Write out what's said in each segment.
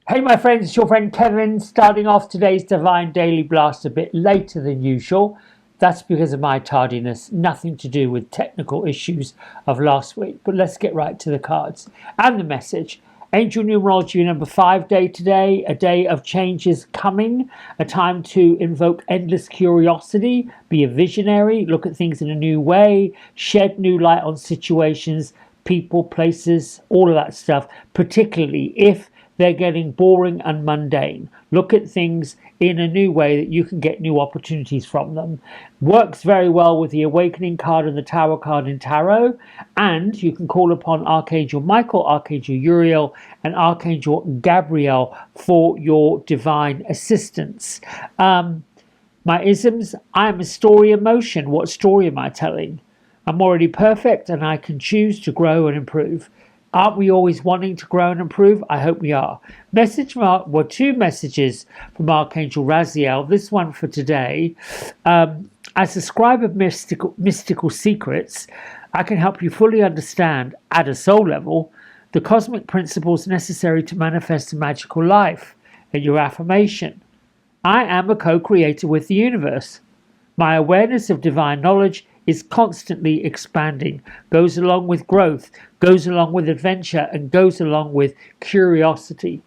Hey, my friends, it's your friend Kevin, starting off today's Divine Daily Blast a bit later than usual. That's because of my tardiness, nothing to do with technical issues of last week. But let's get right to the cards and the message. Angel numerology number 5 day today, a day of changes coming, a time to invoke endless curiosity, be a visionary, look at things in a new way, shed new light on situations, people, places, all of that stuff, particularly if they're getting boring and mundane. Look at things in a new way that you can get new opportunities from them. Works very well with the Awakening card and the Tower card in Tarot. And you can call upon Archangel Michael, Archangel Uriel, and Archangel Gabriel for your divine assistance. My isms: I am a story in motion. What story am I telling? I'm already perfect and I can choose to grow and improve. Aren't we always wanting to grow and improve? I hope we are. Two messages from Archangel Raziel. This one for today. As a scribe of mystical secrets, I can help you fully understand, at a soul level, the cosmic principles necessary to manifest a magical life. And your affirmation: I am a co-creator with the universe. My awareness of divine knowledge is constantly expanding, goes along with growth, goes along with adventure, and goes along with curiosity.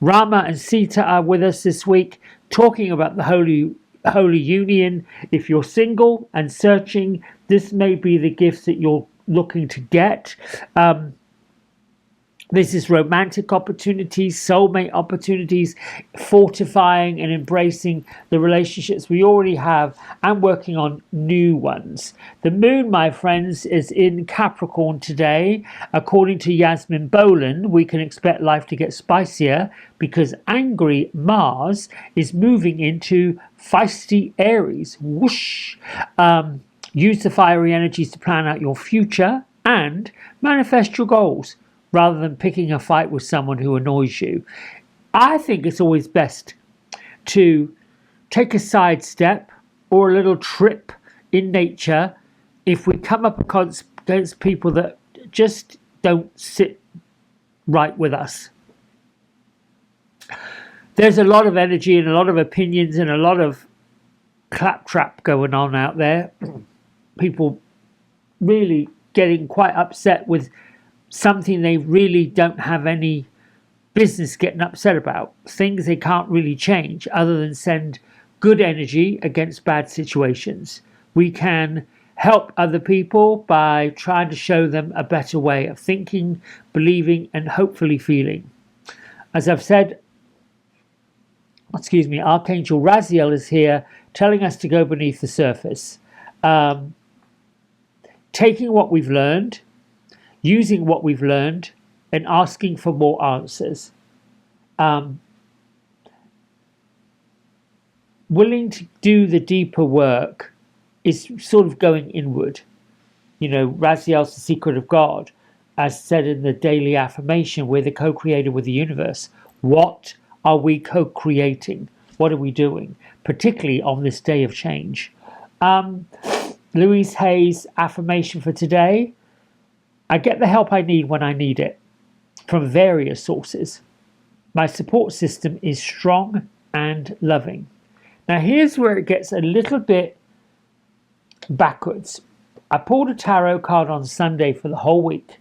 Rama and Sita are with us this week, talking about the Holy Union. If you're single and searching, this may be the gifts that you're looking to get. This is romantic opportunities, soulmate opportunities, fortifying and embracing the relationships we already have and working on new ones. The moon, my friends, is in Capricorn today. According to Yasmin Boland, we can expect life to get spicier because angry Mars is moving into feisty Aries. Whoosh! Use the fiery energies to plan out your future and manifest your goals, rather than picking a fight with someone who annoys you. I think it's always best to take a sidestep or a little trip in nature if we come up against people that just don't sit right with us. There's a lot of energy and a lot of opinions and a lot of claptrap going on out there. People really getting quite upset with something they really don't have any business getting upset about. Things they can't really change other than send good energy against bad situations. We can help other people by trying to show them a better way of thinking, believing, and hopefully feeling. As I've said, Archangel Raziel is here telling us to go beneath the surface. Taking what we've learned, using what we've learned, and asking for more answers. Willing to do the deeper work is sort of going inward. You know, Raziel's the secret of God. As said in the daily affirmation, we're the co-creator with the universe. What are we co-creating? What are we doing? Particularly on this day of change. Louise Hay's affirmation for today: I get the help I need when I need it, from various sources. My support system is strong and loving. Now here's where it gets a little bit backwards. I pulled a tarot card on Sunday for the whole week.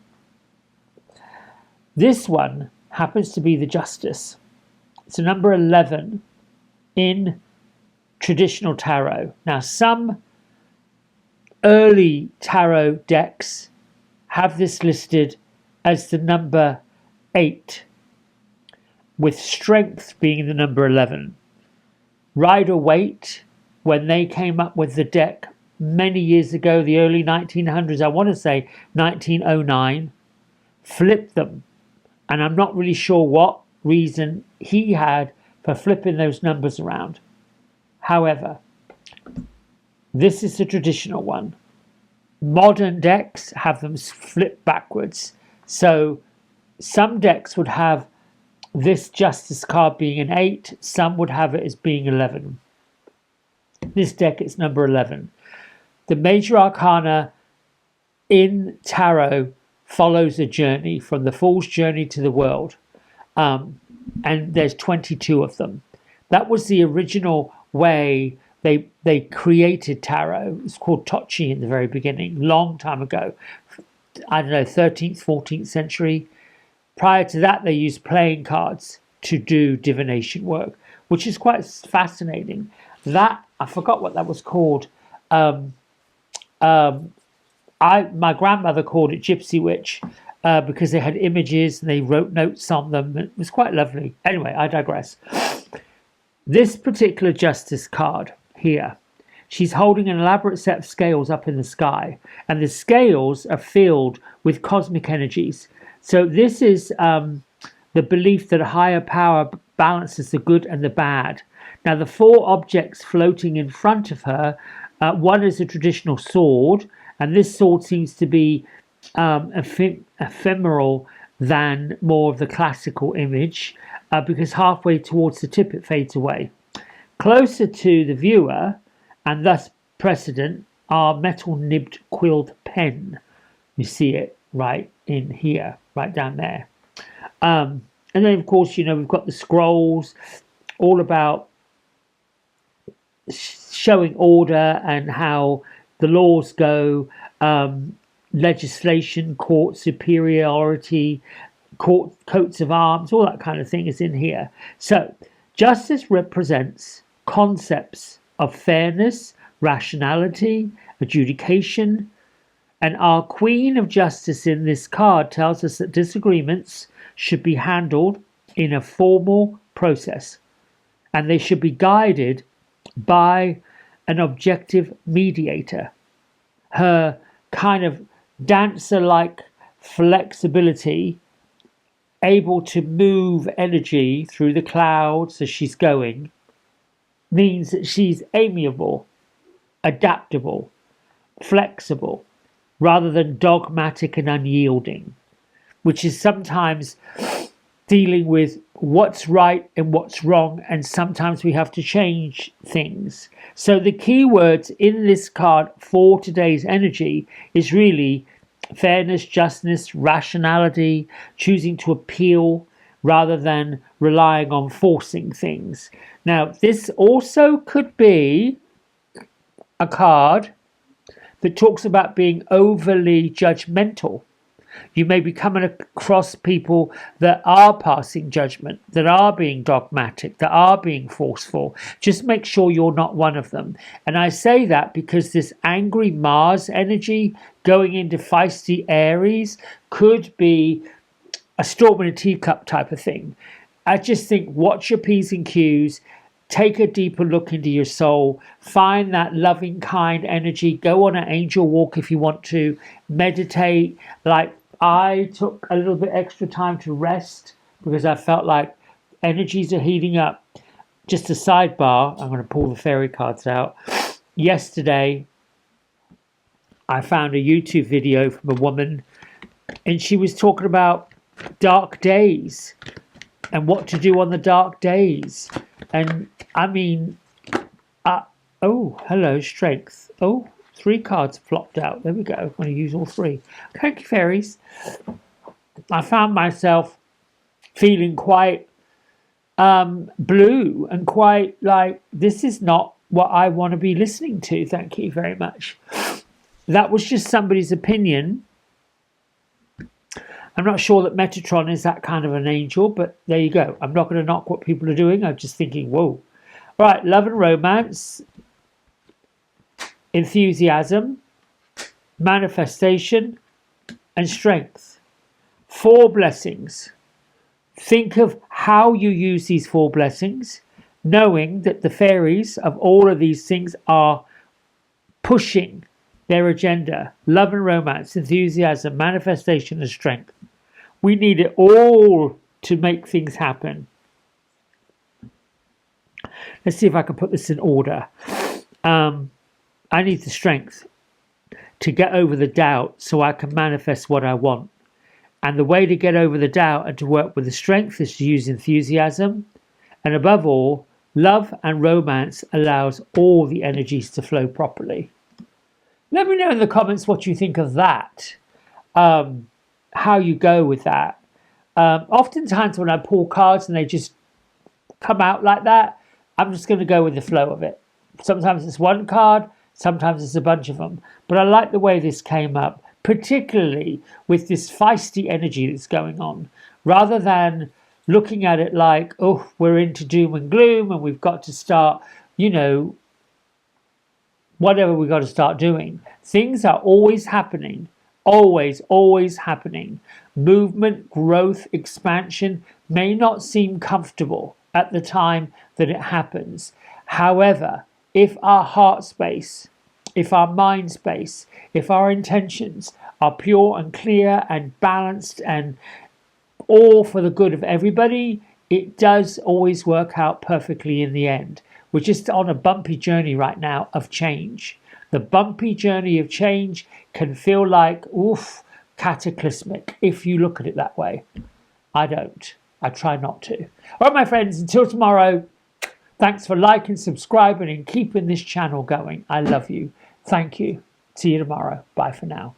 This one happens to be the Justice. It's a number 11 in traditional tarot. Now some early tarot decks have this listed as the number 8, with strength being the number 11. Rider-Waite, when they came up with the deck many years ago, the early 1900s, I want to say 1909, flipped them. And I'm not really sure what reason he had for flipping those numbers around. However, this is the traditional one. Modern decks have them flipped backwards. So some decks would have this Justice card being an 8, some would have it as being 11. This deck is number 11. The major arcana in tarot follows a journey from the Fool's journey to the world. and there's 22 of them. That was the original way they created tarot. It's called Tochi in the very beginning, long time ago. I don't know, 13th, 14th century. Prior to that, they used playing cards to do divination work, which is quite fascinating. That, I forgot what that was called. My grandmother called it Gypsy Witch because they had images and they wrote notes on them. It was quite lovely. Anyway, I digress. This particular Justice card here, she's holding an elaborate set of scales up in the sky, and the scales are filled with cosmic energies. So this is the belief that a higher power balances the good and the bad. Now, the four objects floating in front of her, one is a traditional sword, and this sword seems to be ephemeral than more of the classical image, because halfway towards the tip it fades away. Closer to the viewer, and thus precedent, are metal-nibbed quilled pen. You see it right in here, right down there. And then, of course, we've got the scrolls, all about showing order and how the laws go, legislation, court superiority, coats of arms, all that kind of thing is in here. So, justice represents concepts of fairness, rationality, adjudication, and our Queen of Justice in this card tells us that disagreements should be handled in a formal process, and they should be guided by an objective mediator. Her kind of dancer-like flexibility, able to move energy through the clouds as she's going, means that she's amiable, adaptable, flexible, rather than dogmatic and unyielding, which is sometimes dealing with what's right and what's wrong, and sometimes we have to change things. So the key words in this card for today's energy is really fairness, justice, rationality, choosing to appeal rather than relying on forcing things. Now, this also could be a card that talks about being overly judgmental. You may be coming across people that are passing judgment, that are being dogmatic, that are being forceful. Just make sure you're not one of them. And I say that because this angry Mars energy going into feisty Aries could be a storm in a teacup type of thing. I just think watch your P's and Q's. Take a deeper look into your soul. Find that loving, kind energy. Go on an angel walk if you want to. Meditate. Like I took a little bit extra time to rest because I felt like energies are heating up. Just a sidebar. I'm going to pull the fairy cards out. Yesterday, I found a YouTube video from a woman, and she was talking about dark days and what to do on the dark days. And I mean, oh, hello, strength. Oh, 3 cards flopped out. There we go. I'm going to use all 3. Thank you, fairies. I found myself feeling quite blue and quite like, this is not what I want to be listening to. Thank you very much. That was just somebody's opinion. I'm not sure that Metatron is that kind of an angel, but there you go. I'm not going to knock what people are doing. I'm just thinking, whoa. Right, love and romance, enthusiasm, manifestation, and strength. 4 blessings. Think of how you use these 4 blessings, knowing that the fairies of all of these things are pushing their agenda. Love and romance, enthusiasm, manifestation, and strength. We need it all to make things happen. Let's see if I can put this in order. I need the strength to get over the doubt so I can manifest what I want. And the way to get over the doubt and to work with the strength is to use enthusiasm. And above all, love and romance allows all the energies to flow properly. Let me know in the comments what you think of that. How you go with that. Oftentimes when I pull cards and they just come out like that, I'm just going to go with the flow of it. Sometimes it's one card, sometimes it's a bunch of them. But I like the way this came up, particularly with this feisty energy that's going on, rather than looking at it like, oh, we're into doom and gloom and we've got to start, whatever we've got to start doing. Things are always happening, always happening. Movement, growth, expansion may not seem comfortable at the time that it happens. However, if our heart space, if our mind space, if our intentions are pure and clear and balanced and all for the good of everybody, it does always work out perfectly in the end. We're just on a bumpy journey right now of change. The bumpy journey of change can feel like, oof, cataclysmic if you look at it that way. I don't. I try not to. All right, my friends, until tomorrow, thanks for liking, subscribing, and keeping this channel going. I love you. Thank you. See you tomorrow. Bye for now.